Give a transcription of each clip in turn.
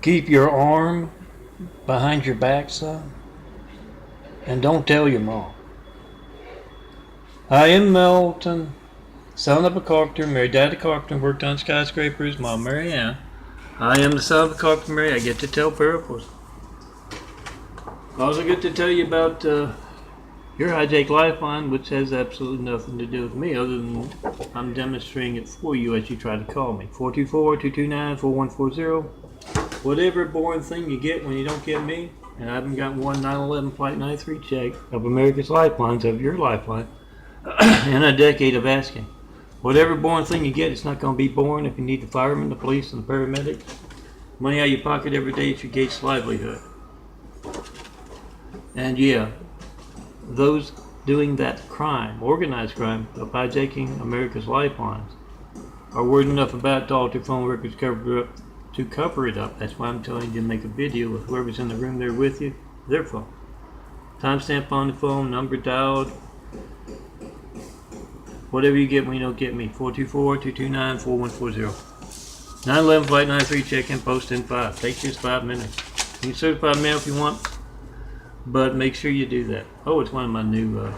Keep your arm behind your back, son, and don't tell your mom. I am Melton, son of a carpenter, married dad a carpenter, worked on skyscrapers, mom Mary Ann. I am the son of a carpenter, Mary. I get to tell parables. I also get to tell you about your hijack lifeline, which has absolutely nothing to do with me other than I'm demonstrating it for you as you try to call me. 424-229-4140. Whatever boring thing you get when you don't get me, and I haven't got one 9/11 Flight 93 check of America's lifelines, of your lifeline, in a decade of asking. Whatever boring thing you get, it's not going to be boring if you need the firemen, the police, and the paramedics. Money out of your pocket every day is your gate's livelihood. And yeah, those doing that crime, organized crime, of hijacking America's lifelines, are worried enough about to alter phone records to cover it up. That's why I'm telling you to make a video with whoever's in the room there with you, their phone. Timestamp on the phone, number dialed, whatever you get when you don't get me. 424-229-4140. 9/11 Flight 93 check-in, post in 5. Takes just 5 minutes. You can certify mail if you want, but make sure you do that. Oh, it's one of my new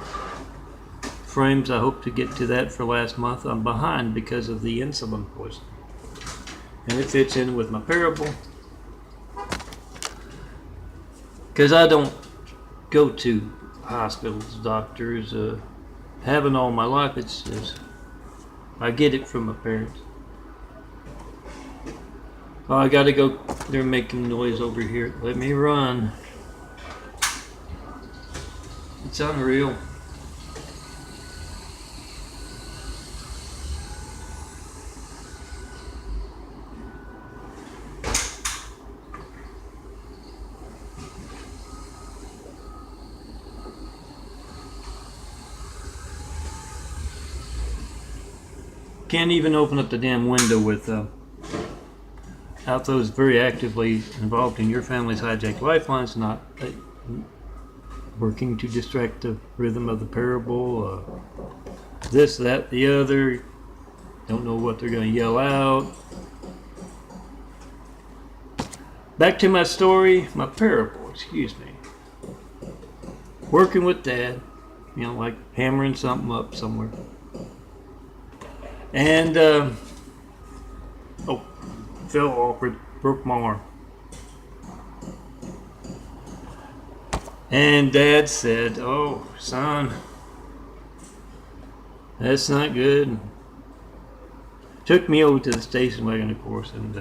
frames. I hope to get to that for last month. I'm behind because of the insulin poison. And it fits in with my parable. Because I don't go to hospitals, doctors, haven't all my life. It's just, I get it from my parents. Oh, I gotta go. They're making noise over here. Let me run. It's unreal. Can't even open up the damn window without those very actively involved in your family's hijacked lifelines not working to distract the rhythm of the parable. This, that, the other. Don't know what they're going to yell out. Back to my story, my parable, excuse me. Working with Dad, like hammering something up somewhere. And, fell awkward, broke my arm. And Dad said, "Oh, son, that's not good." Took me over to the station wagon, of course, and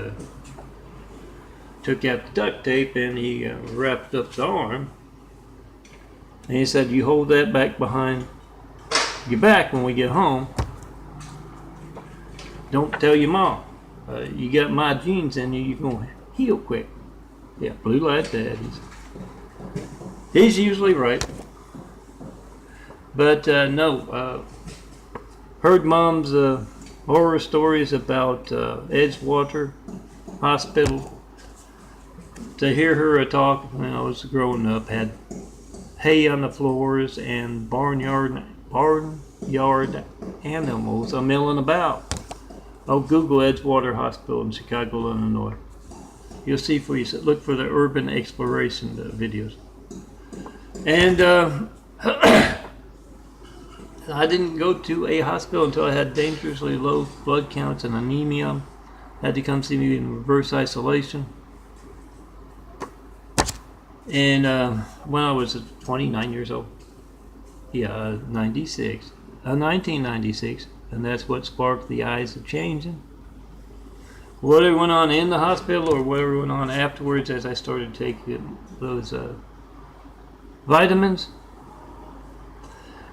took out the duct tape, and he wrapped up the arm. And he said, "You hold that back behind your back when we get home. Don't tell your mom. You got my genes in you, you're going to heal quick." Yeah, blue light Dad. He's usually right. But no, heard Mom's horror stories about Edgewater Hospital. To hear her talk when I was growing up, had hay on the floors and barnyard animals a milling about. Oh, Google Edgewater Hospital in Chicago, Illinois. You'll see for you. Look for the urban exploration videos. And I didn't go to a hospital until I had dangerously low blood counts and anemia. Had to come see me in reverse isolation. And when I was 29 years old. Yeah, 1996. And that's what sparked the eyes of changing. Whatever went on in the hospital or whatever went on afterwards as I started taking those vitamins.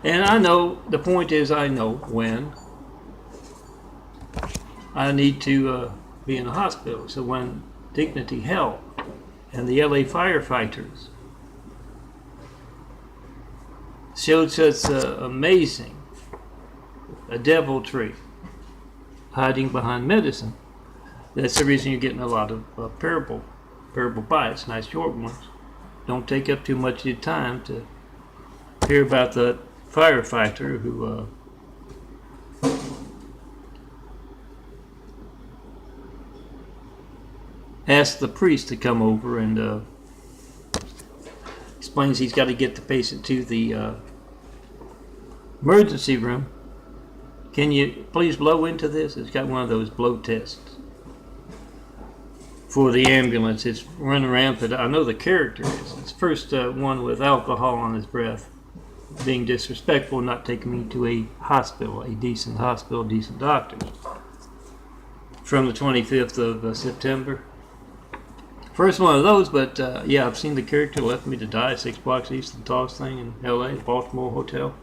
And I know, the point is I know when I need to be in the hospital. So when Dignity Health and the LA firefighters showed such amazing deviltry hiding behind medicine, that's the reason you're getting a lot of parable bites, nice short ones. Don't take up too much of your time to hear about the firefighter who asked the priest to come over and explains he's got to get the patient to the emergency room. Can you please blow into this? It's got one of those blow tests for the ambulance. It's running rampant. I know the character is. It's first one with alcohol on his breath, being disrespectful, not taking me to a hospital, a decent hospital, decent doctors. From the 25th of September. First one of those, but yeah, I've seen the character. Left me to die 6 blocks east of the tallest thing in LA, Baltimore Hotel.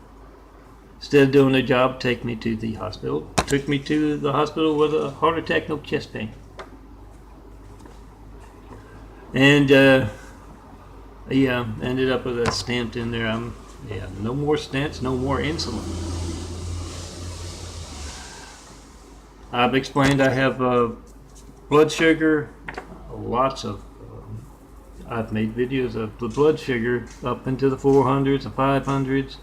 Instead of doing their job, take me to the hospital. Took me to the hospital with a heart attack, no chest pain. And yeah, ended up with a stent in there. Yeah, no more stents, no more insulin. I've explained I have blood sugar, lots of. I've made videos of the blood sugar up into the 400s, the 500s.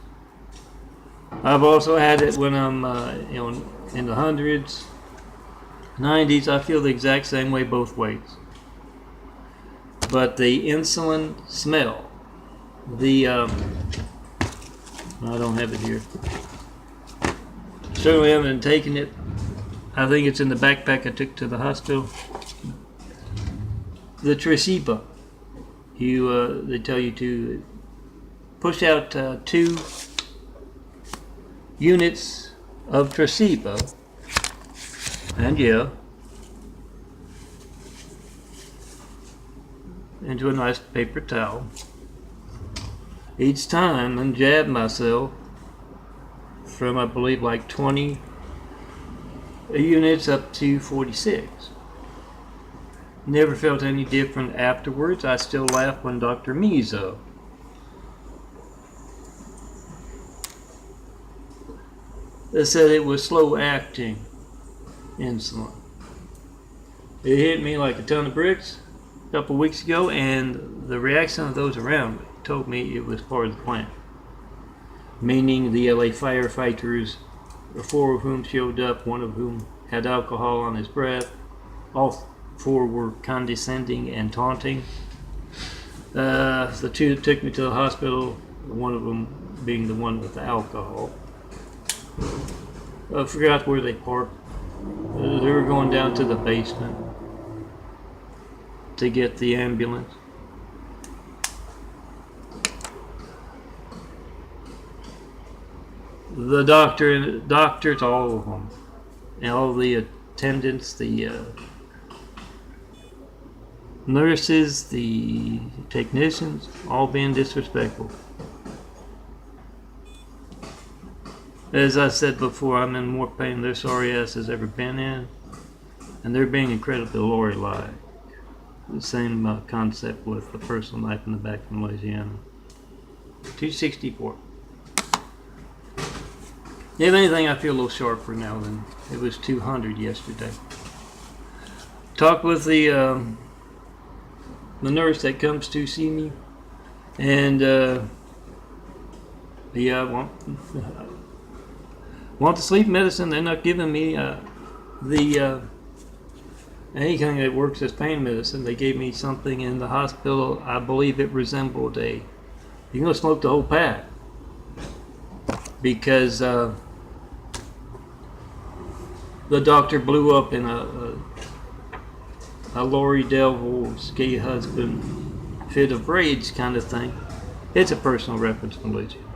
I've also had it when I'm in the hundreds, 90s. I feel the exact same way both ways. But the insulin smell, I don't have it here. Certainly haven't taken it. I think it's in the backpack I took to the hospital. The Tresiba, they tell you to push out 2 units of Tresiba, and yeah, into a nice paper towel each time, and jab myself from, I believe, like 20 units up to 46. Never felt any different afterwards. I still laugh when Dr. Mizo said it was slow acting insulin. It hit me like a ton of bricks a couple weeks ago, and the reaction of those around me told me it was part of the plan. Meaning the LA firefighters, 4 of whom showed up, 1 of whom had alcohol on his breath. All 4 were condescending and taunting. The 2 that took me to the hospital, one of them being the one with the alcohol. I forgot where they parked. They were going down to the basement to get the ambulance. The doctors, all of them, and all the attendants, the nurses, the technicians, all being disrespectful. As I said before, I'm in more pain their sorry ass has ever been in, and they're being incredibly Lori-like. The same concept with the personal knife in the back from Louisiana. 264. If anything, I feel a little sharper now than it was 200 yesterday. Talked with the nurse that comes to see me, and yeah, I want the sleep medicine. They're not giving me anything that works as pain medicine. They gave me something in the hospital. I believe it resembled you're gonna smoke the whole pack, because the doctor blew up in a Lori Delville's gay husband fit of rage kind of thing. It's a personal reference from Louisiana.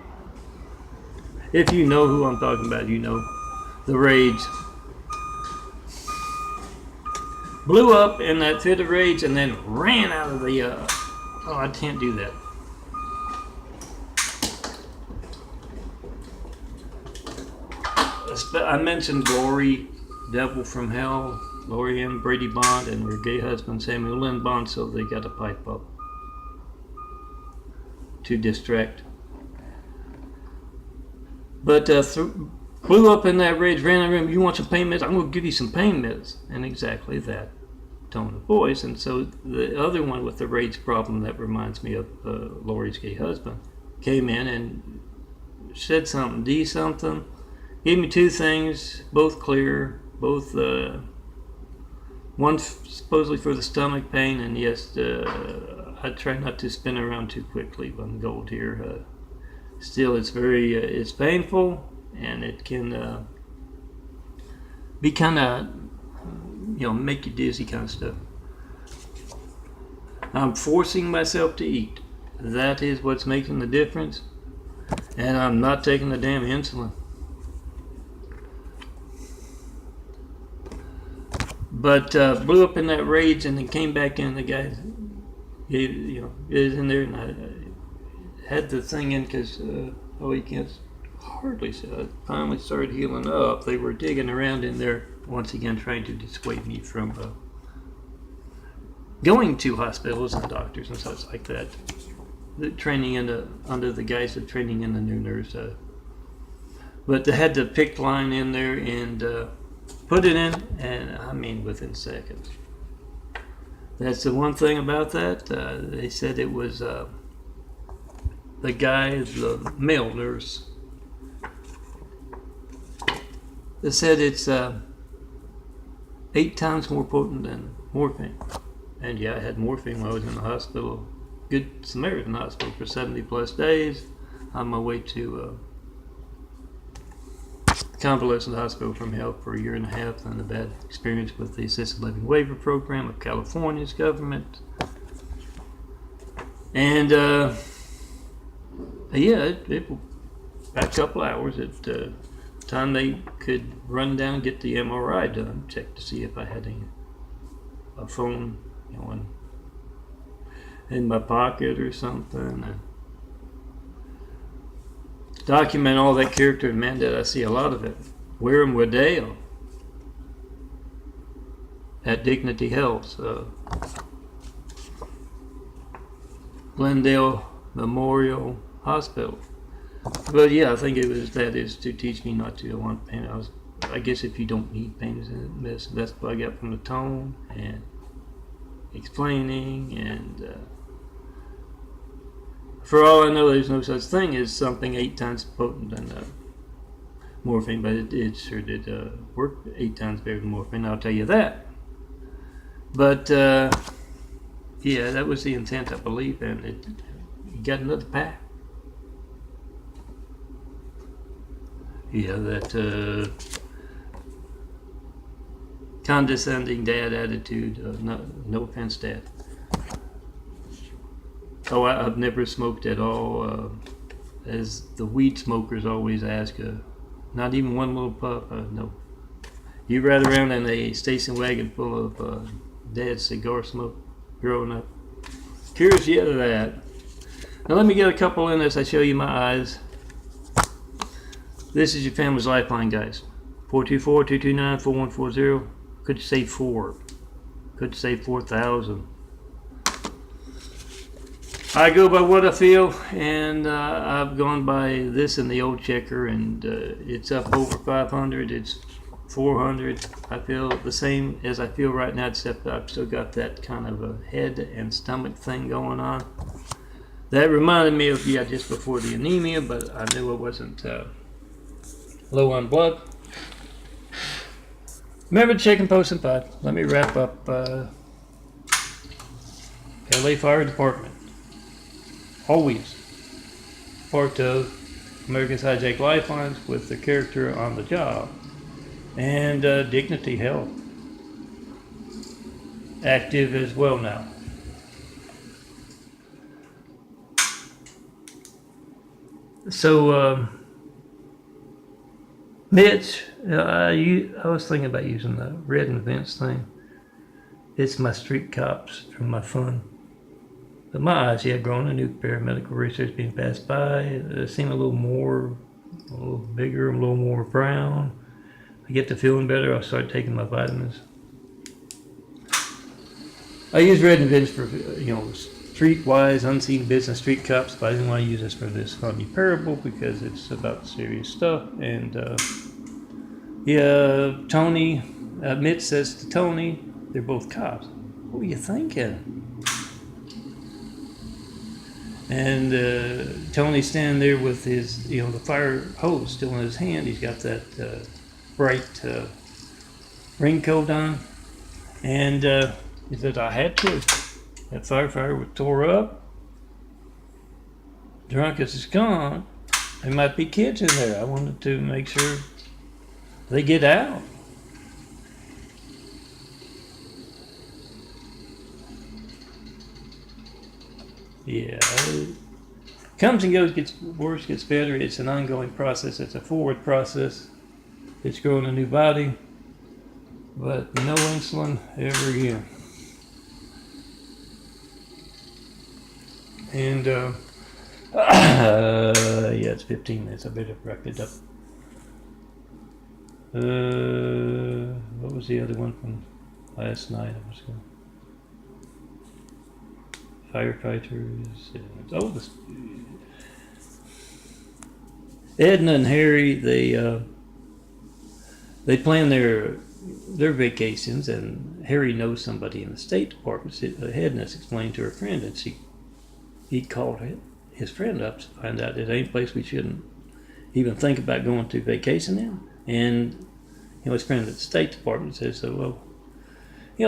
If you know who I'm talking about, you know the rage. Blew up in that fit of rage and then ran out of the oh, I can't do that. I mentioned Lori, Devil from Hell, Lori and Brady Bond, and her gay husband Samuel Lynn Bond, so they got a pipe up to distract. But blew up in that rage, ran in the room. You want some pain meds? I'm going to give you some pain meds. And exactly that tone of voice. And so the other one with the rage problem that reminds me of Lori's gay husband came in and said something, D something. Gave me 2 things, both clear, both One supposedly for the stomach pain, and yes, I try not to spin around too quickly on gold here. Still, it's very it's painful, and it can be kind of, make you dizzy kind of stuff. I'm forcing myself to eat. That is what's making the difference, and I'm not taking the damn insulin. But blew up in that rage, and then came back in. The guy, is in there, and I had the thing in because you can't hardly say. I finally started healing up. They were digging around in there once again, trying to dissuade me from going to hospitals and doctors and such like that. The training under the guise of training in the new nurse. But they had the PICC line in there and put it in, and I mean within seconds. That's the one thing about that. They said it was the guy, the male nurse. They said it's 8 times more potent than morphine. And yeah, I had morphine when I was in the hospital, Good Samaritan Hospital, for 70 plus days, on my way to convalescent hospital from hell for a year and a half, and a bad experience with the assisted living waiver program of California's government. And it about a couple hours at time they could run down and get the MRI done, check to see if I had a phone, in my pocket or something, and document all that character. And man, did I see a lot of it. Wareham Waddell at Dignity Health, Glendale Memorial Hospital. But yeah, I think that is to teach me not to want pain. I guess if you don't need pain medicine, that's what I got from the tone and explaining. And for all I know, there's no such thing as something 8 times potent than morphine, but it sure did work 8 times better than morphine, I'll tell you that. But yeah, that was the intent, I believe, and you got another pack. Yeah, that condescending dad attitude. No offense, Dad. Oh, I've never smoked at all. As the weed smokers always ask, not even one little puff. No. You ride around in a station wagon full of Dad's cigar smoke growing up. Curious yet of that. Now let me get a couple in as I show you my eyes. This is your family's lifeline, guys. 424-229-4140. Could say 4. Could say 4,000. I go by what I feel, and I've gone by this in the old checker, and it's up over 500. It's 400. I feel the same as I feel right now, except I've still got that kind of a head and stomach thing going on. That reminded me of, just before the anemia, but I knew I wasn't low on blood. Remember to check and post and pod. Let me wrap up LA Fire Department. Always part of America's Hijack Lifelines with the character on the job. And Dignity Health. Active as well now. So, Mitch, I was thinking about using the Red and Vince thing. It's my street cops from my fun. But my eyes, growing a new paramedical research being passed by. They seem a little bigger, a little more brown. I get to feeling better. I'll start taking my vitamins. I use Red and Vince for, street-wise, unseen business street cops, but I didn't want to use this for this funny parable because it's about serious stuff. And Tony, Mitch says to Tony, they're both cops. What were you thinking? And Tony's standing there with his, the fire hose still in his hand. He's got that bright raincoat on. And he said, I had to. That firefighter was tore up. Drunk as it's gone. There might be kids in there. I wanted to make sure they get out. Yeah. It comes and goes, gets worse, gets better. It's an ongoing process. It's a forward process. It's growing a new body. But no insulin ever again. And yeah, it's 15 minutes. I better wrap it up. What was the other one from last night? I was going. Firefighters. Oh, this. Edna and Harry. They plan their vacations, and Harry knows somebody in the State Department. Edna's explained to her friend, and he called his friend up to find out that ain't a place we shouldn't even think about going to vacation in. And his friend at the State Department says, so, well,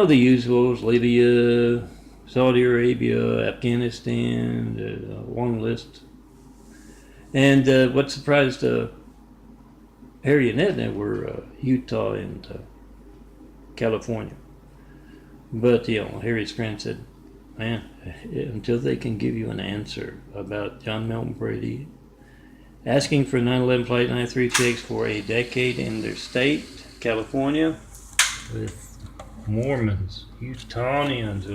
the usuals, Libya, Saudi Arabia, Afghanistan, a long list. And what surprised Harry and Edna were Utah and California. But Harry's friend said, man, until they can give you an answer about John Melton Brady asking for 9/11 Flight 93 checks for a decade in their state, California, with Mormons, Utahnians,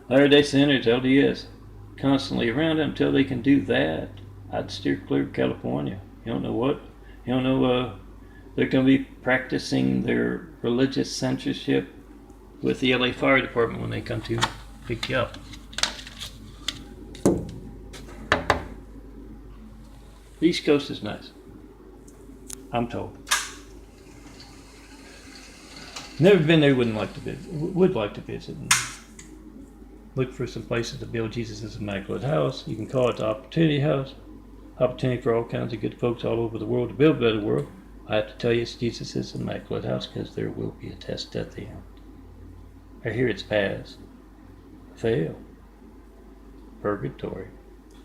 Latter-day Saints, LDS, constantly around them, until they can do that, I'd steer clear of California. You don't know what? You don't know they're going to be practicing their religious censorship with the LA Fire Department when they come to pick you up. The East Coast is nice, I'm told. Never been there, would like to visit and look for some places to build Jesus' Immaculate House. You can call it the Opportunity House. Opportunity for all kinds of good folks all over the world to build a better world. I have to tell you, it's Jesus' Immaculate House, because there will be a test at the end. I hear it's pass, fail, purgatory.